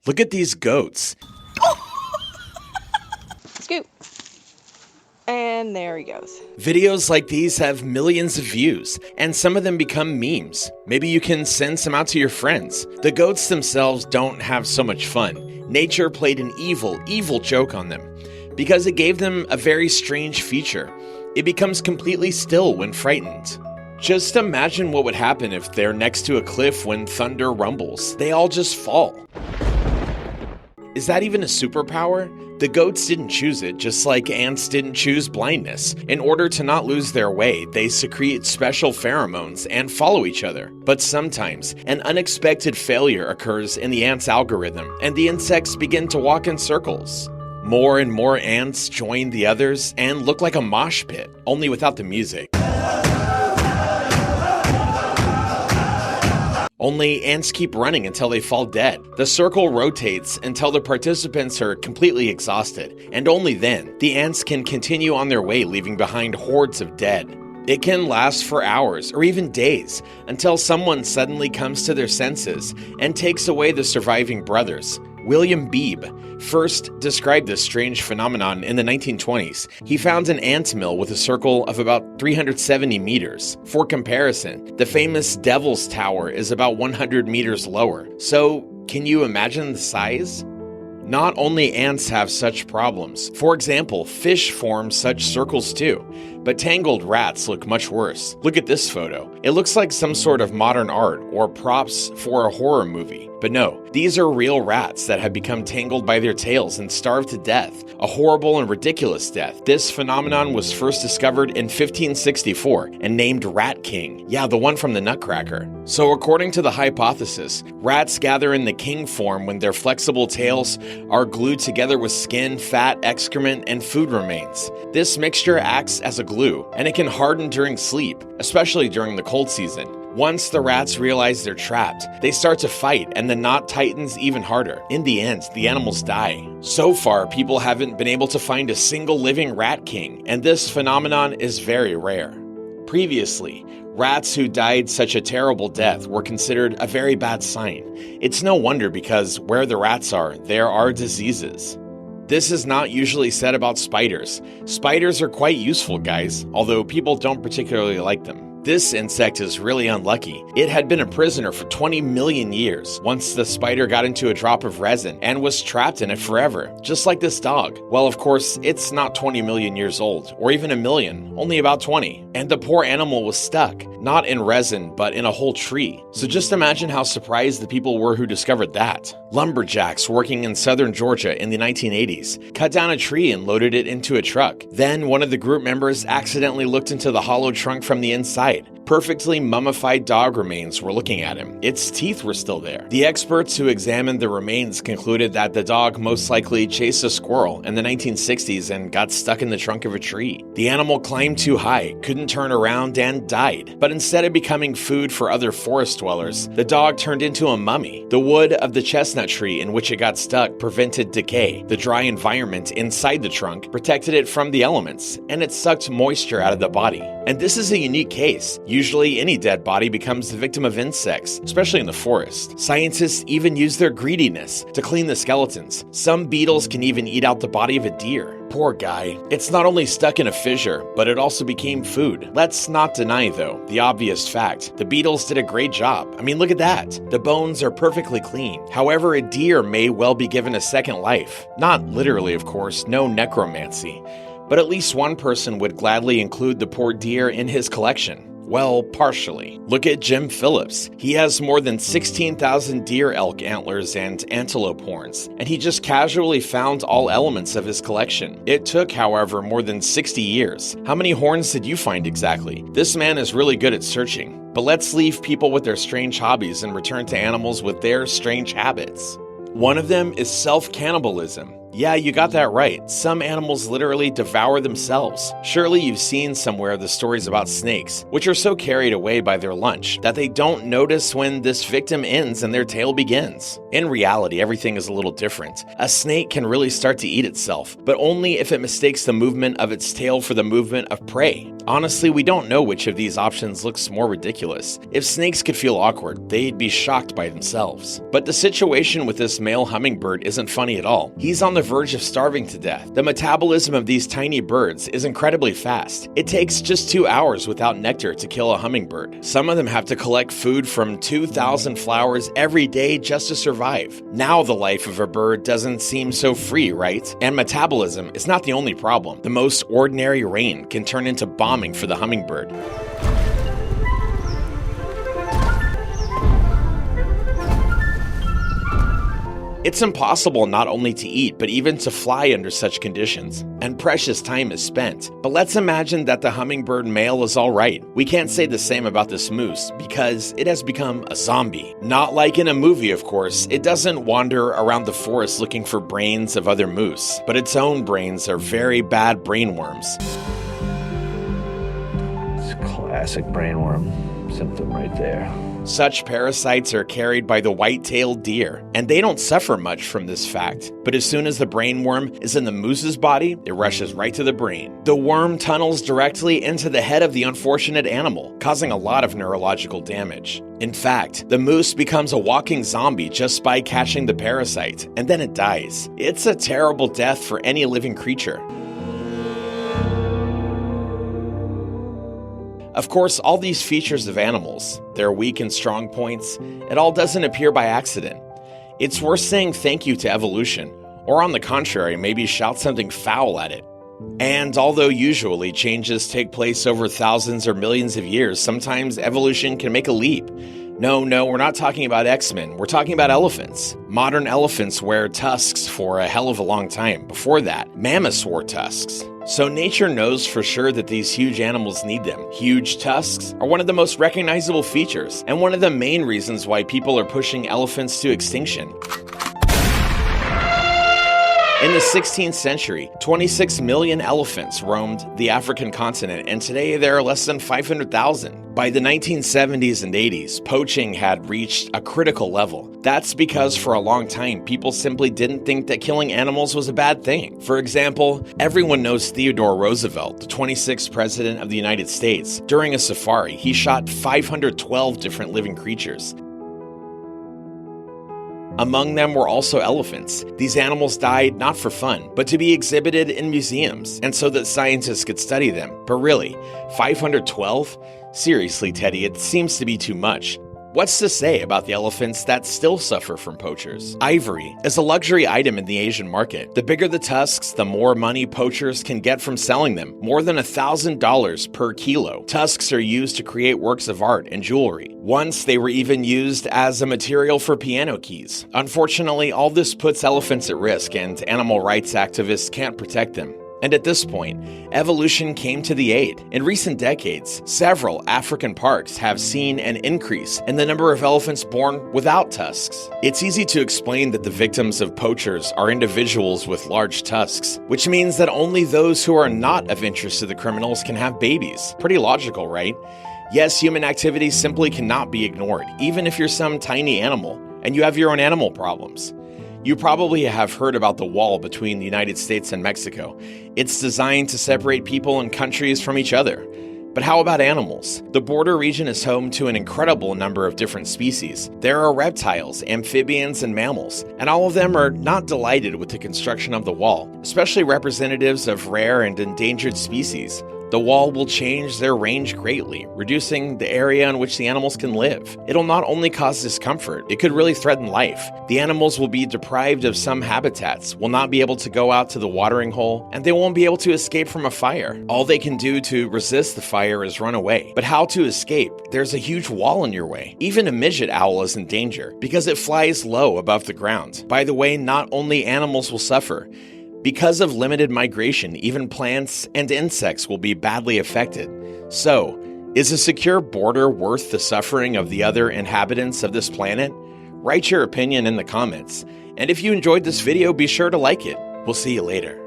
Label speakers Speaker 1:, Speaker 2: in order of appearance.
Speaker 1: Look at these goats.
Speaker 2: Scoop. And there he goes.
Speaker 1: Videos like these have millions of views, and some of them become memes. Maybe you can send some out to your friends. The goats themselves don't have so much fun. Nature played an evil joke on them, because it gave them a very strange feature. It becomes completely still when frightened. Just imagine what would happen if they're next to a cliff when thunder rumbles. They all just fall. Is that even a superpower? The goats didn't choose it, just like ants didn't choose blindness. In order to not lose their way, they secrete special pheromones and follow each other. But sometimes, an unexpected failure occurs in the ant's algorithm, and the insects begin to walk in circles. More and more ants join the others and look like a mosh pit, only without the music. Only ants keep running until they fall dead. The circle rotates until the participants are completely exhausted, and only then, the ants can continue on their way, leaving behind hordes of dead. It can last for hours or even days until someone suddenly comes to their senses and takes away the surviving brothers. William Beebe first described this strange phenomenon in the 1920s. He found an ant mill with a circle of about 370 meters. For comparison, the famous Devil's Tower is about 100 meters lower. So, can you imagine the size? Not only ants have such problems. For example, fish form such circles too. But tangled rats look much worse. Look at this photo. It looks like some sort of modern art or props for a horror movie. But no, these are real rats that have become tangled by their tails and starved to death. A horrible and ridiculous death. This phenomenon was first discovered in 1564 and named Rat King. Yeah, the one from the Nutcracker. So according to the hypothesis, rats gather in the king form when their flexible tails are glued together with skin, fat, excrement, and food remains. This mixture acts as a glue, and it can harden during sleep, especially during the cold season. Once the rats realize they're trapped, they start to fight, and the knot tightens even harder. In the end, the animals die. So far, people haven't been able to find a single living rat king, and this phenomenon is very rare. Previously, rats who died such a terrible death were considered a very bad sign. It's no wonder, because where the rats are, there are diseases. This is not usually said about spiders. Spiders are quite useful, guys, although people don't particularly like them. This insect is really unlucky. It had been a prisoner for 20 million years once the spider got into a drop of resin and was trapped in it forever, just like this dog. Well, of course, it's not 20 million years old, or even a million, only about 20. And the poor animal was stuck, not in resin, but in a whole tree. So just imagine how surprised the people were who discovered that. Lumberjacks working in southern Georgia in the 1980s cut down a tree and loaded it into a truck. Then one of the group members accidentally looked into the hollow trunk from the inside. Perfectly mummified dog remains were looking at him. Its teeth were still there. The experts who examined the remains concluded that the dog most likely chased a squirrel in the 1960s and got stuck in the trunk of a tree. The animal climbed too high, couldn't turn around, and died. But instead of becoming food for other forest dwellers, the dog turned into a mummy. The wood of the chestnut tree in which it got stuck prevented decay. The dry environment inside the trunk protected it from the elements, and it sucked moisture out of the body. And this is a unique case. Usually, any dead body becomes the victim of insects, especially in the forest. Scientists even use their greediness to clean the skeletons. Some beetles can even eat out the body of a deer. Poor guy. It's not only stuck in a fissure, but it also became food. Let's not deny, though, the obvious fact. The beetles did a great job. I mean, look at that. The bones are perfectly clean. However, a deer may well be given a second life. Not literally, of course, no necromancy. But at least one person would gladly include the poor deer in his collection. Well, partially. Look at Jim Phillips. He has more than 16,000 deer elk antlers and antelope horns, and he just casually found all elements of his collection. It took, however, more than 60 years. How many horns did you find exactly? This man is really good at searching. But let's leave people with their strange hobbies and return to animals with their strange habits. One of them is self-cannibalism. Yeah, you got that right. Some animals literally devour themselves. Surely you've seen somewhere the stories about snakes, which are so carried away by their lunch that they don't notice when this victim ends and their tale begins. In reality, everything is a little different. A snake can really start to eat itself, but only if it mistakes the movement of its tail for the movement of prey. Honestly, we don't know which of these options looks more ridiculous. If snakes could feel awkward, they'd be shocked by themselves. But the situation with this male hummingbird isn't funny at all. He's on the verge of starving to death. The metabolism of these tiny birds is incredibly fast. It takes just 2 hours without nectar to kill a hummingbird. Some of them have to collect food from 2,000 flowers every day just to survive. Now the life of a bird doesn't seem so free, right? And metabolism is not the only problem. The most ordinary rain can turn into bombing for the hummingbird. It's impossible not only to eat, but even to fly under such conditions, and precious time is spent. But let's imagine that the hummingbird male is alright. We can't say the same about this moose, because it has become a zombie. Not like in a movie, of course. It doesn't wander around the forest looking for brains of other moose, but its own brains are very bad brainworms.
Speaker 3: It's a classic brainworm symptom right there.
Speaker 1: Such parasites are carried by the white-tailed deer, and they don't suffer much from this fact. But as soon as the brainworm is in the moose's body, it rushes right to the brain. The worm tunnels directly into the head of the unfortunate animal, causing a lot of neurological damage. In fact, the moose becomes a walking zombie just by catching the parasite, and then it dies. It's a terrible death for any living creature. Of course, all these features of animals, their weak and strong points, it all doesn't appear by accident. It's worth saying thank you to evolution, or on the contrary, maybe shout something foul at it. And although usually changes take place over thousands or millions of years, sometimes evolution can make a leap. No, we're not talking about X-Men, we're talking about elephants. Modern elephants wear tusks for a hell of a long time. Before that, mammoths wore tusks. So nature knows for sure that these huge animals need them. Huge tusks are one of the most recognizable features, and one of the main reasons why people are pushing elephants to extinction. In the 16th century, 26 million elephants roamed the African continent, and today there are less than 500,000. By the 1970s and 80s, poaching had reached a critical level. That's because for a long time, people simply didn't think that killing animals was a bad thing. For example, everyone knows Theodore Roosevelt, the 26th president of the United States. During a safari, he shot 512 different living creatures. Among them were also elephants. These animals died not for fun, but to be exhibited in museums, and so that scientists could study them. But really, 512? Seriously, Teddy, it seems to be too much. What's to say about the elephants that still suffer from poachers? Ivory is a luxury item in the Asian market. The bigger the tusks, the more money poachers can get from selling them. More than $1,000 per kilo. Tusks are used to create works of art and jewelry. Once they were even used as a material for piano keys. Unfortunately, all this puts elephants at risk, and animal rights activists can't protect them. And at this point, evolution came to the aid. In recent decades, several African parks have seen an increase in the number of elephants born without tusks. It's easy to explain that the victims of poachers are individuals with large tusks, which means that only those who are not of interest to the criminals can have babies. Pretty logical, right? Yes, human activities simply cannot be ignored, even if you're some tiny animal and you have your own animal problems. You probably have heard about the wall between the United States and Mexico. It's designed to separate people and countries from each other. But how about animals? The border region is home to an incredible number of different species. There are reptiles, amphibians, and mammals, and all of them are not delighted with the construction of the wall, especially representatives of rare and endangered species. The wall will change their range greatly, reducing the area in which the animals can live. It'll not only cause discomfort, it could really threaten life. The animals will be deprived of some habitats, will not be able to go out to the watering hole, and they won't be able to escape from a fire. All they can do to resist the fire is run away. But how to escape? There's a huge wall in your way. Even a midget owl is in danger, because it flies low above the ground. By the way, not only animals will suffer. Because of limited migration, even plants and insects will be badly affected. So, is a secure border worth the suffering of the other inhabitants of this planet? Write your opinion in the comments. And if you enjoyed this video, be sure to like it. We'll see you later.